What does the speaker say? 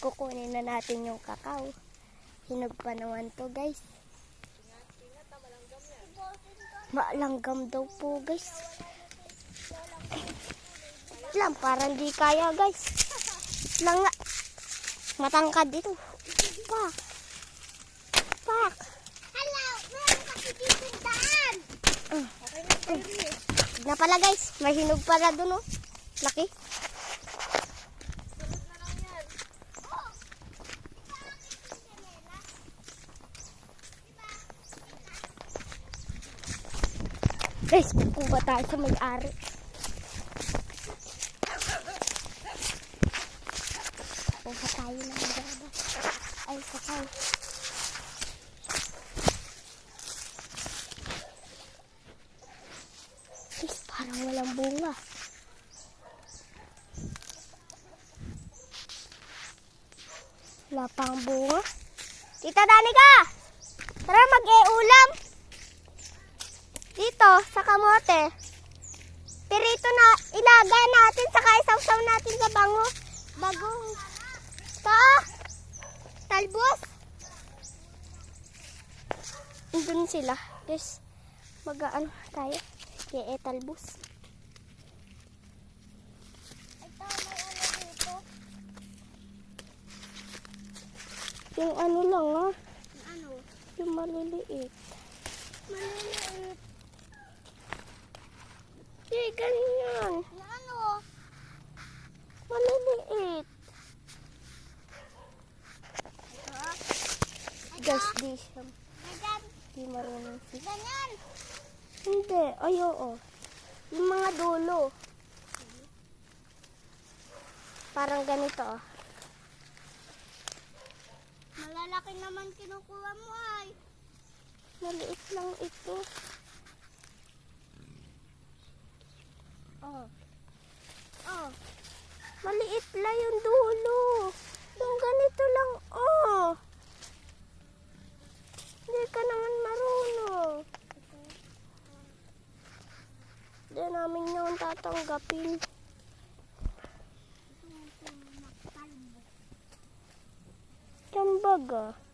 Kukunin na natin yung kakao. Hinog pa naman to, guys. Malanggam daw po, guys. Lang, parang di kaya, guys. Lang nga. Matangkad dito. Pak. Pak. Hello, meron kasi dito daan. Okay na tayo rin. Na pala, guys. May hinog pala dun, oh. Laki. Sunod na lang yan. Guys, kukuha tayo sa may-ari. Kuha tayo ng gaba. Ay, kakao. Guys, parang walang bunga. Wala pang bunga. Tita Danica! Tara, mag-e-ulam! Dito, sa kamote. Pirito na, ilaga natin, saka isawsaw natin sa bagong. Talbos. Doon sila. Guys, mag-ano tayo. Kaya talbos. Ito, may ano dito. Yung ano lang ah. Ano? Yung maliliit. Maliliit. Eh, ganyan. Na ano? Maliliit. Ito. Guys, di siya. Ganyan. Di marunong siya. Ganyan. Hindi. Ay, oo. Yung mga dulo. Parang ganito ah. Malalaki naman kinukuha mo ay. Maliit lang ito. Oh. Oh. Maliit lang yung dulo. Yung ganito lang, oh. Hindi ka naman marunong. Hindi namin yun tatanggapin. Kambaga.